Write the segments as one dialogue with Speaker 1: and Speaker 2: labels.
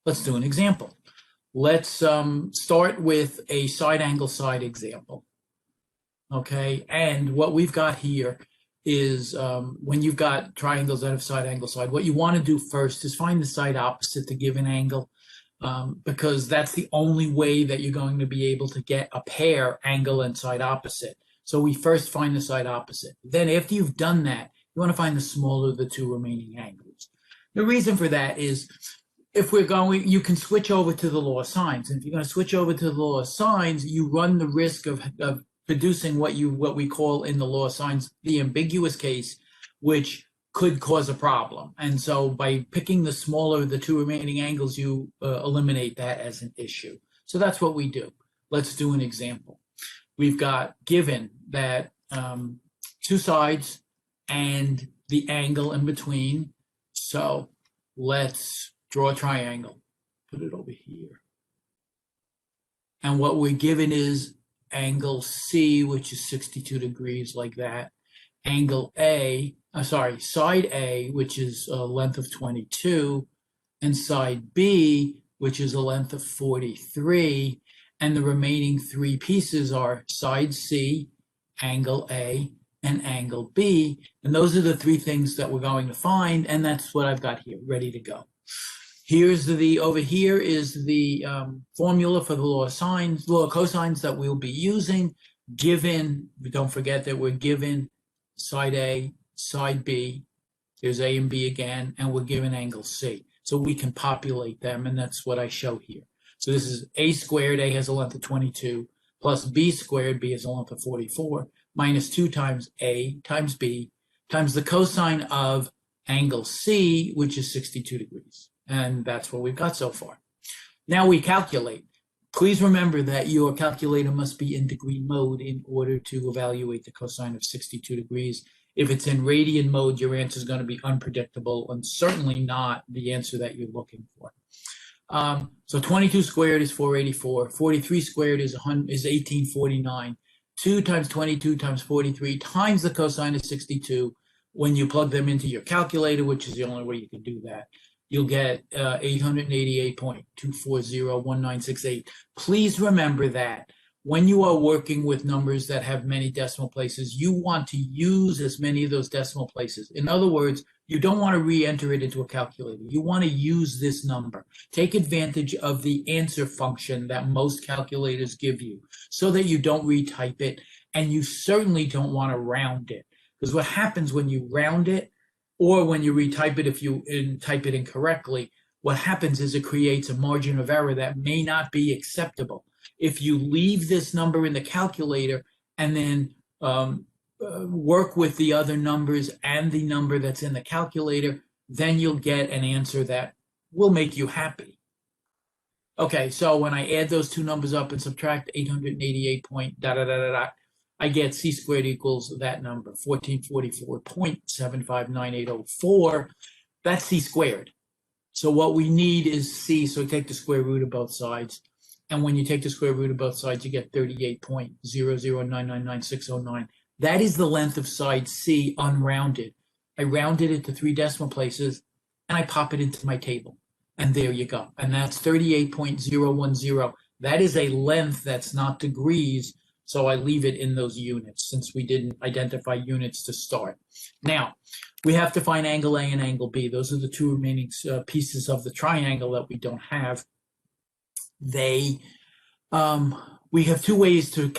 Speaker 1: Let's do an example. Let's start with a side angle side example. Okay, and what we've got here is when you've got triangles that have side angle side, what you want to do first is find the side opposite the given angle, because that's the only way that you're going to be able to get a pair angle and side opposite. So we first find the side opposite. Then after you've done that, you want to find the smaller of the two remaining angles. The reason for that is if we're going, you can switch over to the law of sines. And if you're going to switch over to the law of sines, you run the risk of producing what we call in the law of sines the ambiguous case, which could cause a problem. And so by picking the smaller of the two remaining angles, you eliminate that as an issue. So that's what we do. Let's do an example. We've got given that two sides and the angle in between. So let's draw a triangle. Put it over here. And what we're given is angle C, which is 62 degrees, like that. Angle A, side A, which is a length of 22, and side B, which is a length of 43. And the remaining three pieces are side C, angle A, and angle B. And those are the three things that we're going to find. And that's what I've got here, ready to go. Over here is the formula for the law of cosines that we'll be using, given, don't forget that we're given side A, side B, there's A and B again, and we're given angle C. So we can populate them, and that's what I show here. So this is A squared, A has a length of 22, plus B squared, B has a length of 44, minus 2 times A times B, times the cosine of angle C, which is 62 degrees. And that's what we've got so far. Now we calculate. Please remember that your calculator must be in degree mode in order to evaluate the cosine of 62 degrees. If it's in radian mode, your answer is going to be unpredictable and certainly not the answer that you're looking for. So 22 squared is 484. 43 squared is 1849. 2 times 22 times 43 times the cosine of 62. When you plug them into your calculator, which is the only way you can do that, you'll get 888.2401968. Please remember that when you are working with numbers that have many decimal places, you want to use as many of those decimal places. In other words, you don't want to re-enter it into a calculator. You want to use this number. Take advantage of the answer function that most calculators give you so that you don't retype it, and you certainly don't want to round it. Because what happens when you round it, or when you retype it, if you type it incorrectly, what happens is it creates a margin of error that may not be acceptable. If you leave this number in the calculator and then work with the other numbers and the number that's in the calculator, then you'll get an answer that will make you happy. Okay, so when I add those two numbers up and subtract 888 point I get C squared equals that number, 1444.759804. That's C squared. So what we need is C, so we take the square root of both sides. And when you take the square root of both sides, you get 38.009999609. That is the length of side C unrounded. I rounded it to 3 decimal places, and I pop it into my table. And there you go. And that's 38.010. That is a length that's not degrees, so I leave it in those units since we didn't identify units to start. Now, we have to find angle A and angle B. Those are the two remaining pieces of the triangle that we don't have. We have two ways to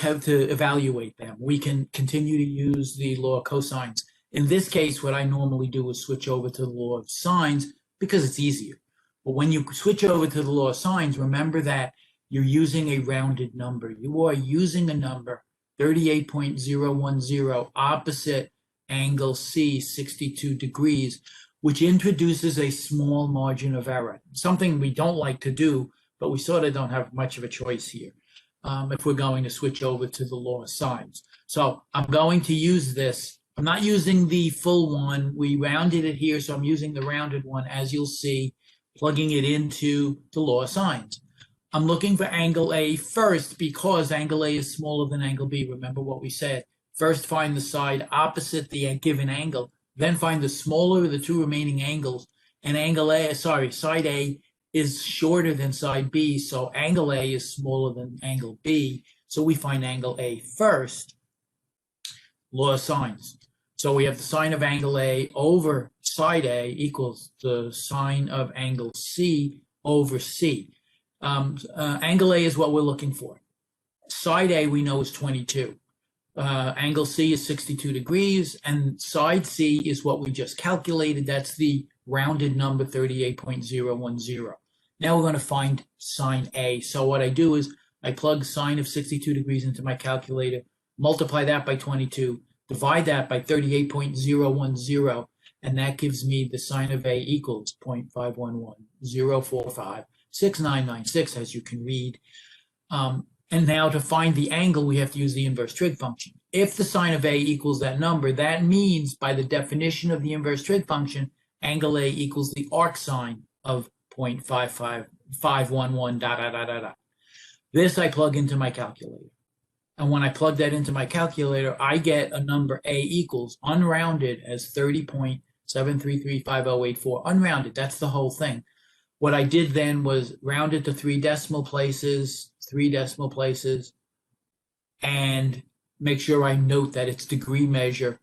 Speaker 1: evaluate them. We can continue to use the law of cosines. In this case, what I normally do is switch over to the law of sines because it's easier. But when you switch over to the law of sines, remember that you're using a rounded number. You are using a number, 38.010, opposite angle C, 62 degrees, which introduces a small margin of error. Something we don't like to do, but we sort of don't have much of a choice here if we're going to switch over to the law of sines. So I'm going to use this. I'm not using the full one. We rounded it here, so I'm using the rounded one, as you'll see, plugging it into the law of sines. I'm looking for angle A first because angle A is smaller than angle B. Remember what we said. First find the side opposite the given angle, then find the smaller of the two remaining angles, and side A is shorter than side B, so angle A is smaller than angle B, so we find angle A first. Law of sines. So we have the sine of angle A over side A equals the sine of angle C over C. Angle A is what we're looking for. Side A we know is 22. Angle C is 62 degrees, and side C is what we just calculated. That's the rounded number 38.010. Now we're going to find sine A. So what I do is I plug sine of 62 degrees into my calculator, multiply that by 22, divide that by 38.010, and that gives me the sine of A equals 0.5110456996, as you can read. And now to find the angle, we have to use the inverse trig function. If the sine of A equals that number, that means by the definition of the inverse trig function, angle A equals the arcsine of 0.55511 . This I plug into my calculator. And when I plug that into my calculator, I get a number A equals unrounded as 30.7335084. Unrounded, that's the whole thing. What I did then was round it to 3 decimal places, and make sure I note that it's degree measure.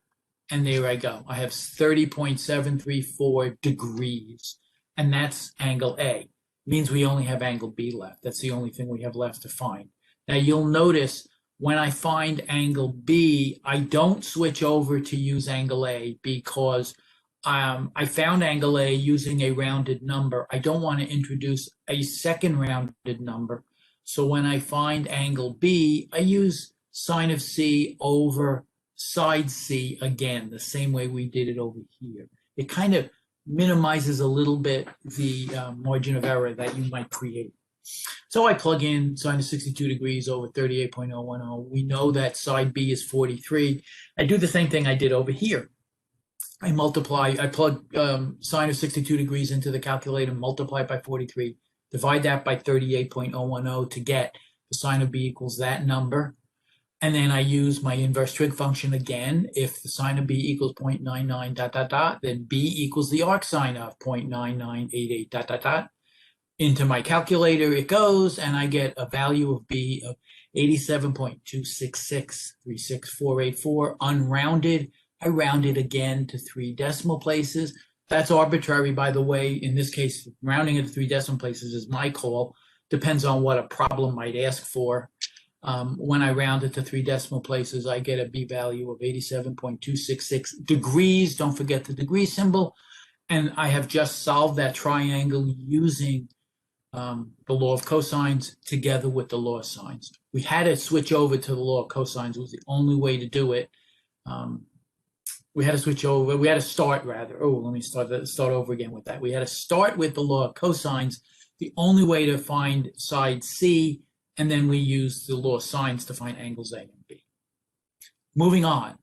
Speaker 1: And there I go. I have 30.734 degrees, and that's angle A. It means we only have angle B left. That's the only thing we have left to find. Now you'll notice when I find angle B, I don't switch over to use angle A because I found angle A using a rounded number. I don't want to introduce a second rounded number. So when I find angle B, I use sine of C over side C again, the same way we did it over here. It kind of minimizes a little bit the margin of error that you might create. So I plug in sine of 62 degrees over 38.010. We know that side B is 43. I do the same thing I did over here. I plug sine of 62 degrees into the calculator, multiply it by 43, divide that by 38.010 to get the sine of B equals that number. And then I use my inverse trig function again. If the sine of B equals 0.99 ... then B equals the arcsine of 0.9988 ... Into my calculator it goes, and I get a value of B of 87.266368484 unrounded. I round it again to 3 decimal places. That's arbitrary, by the way. In this case, rounding it to 3 decimal places is my call. Depends on what a problem might ask for. When I round it to 3 decimal places, I get a B value of 87.266 degrees. Don't forget the degree symbol. And I have just solved that triangle using the law of cosines together with the law of sines. We had to switch over to the law of cosines. It was the only way to do it. We had to switch over. We had to start, rather. Oh, let me start over again with that. We had to start with the law of cosines, the only way to find side C, and then we used the law of sines to find angles A and B. Moving on.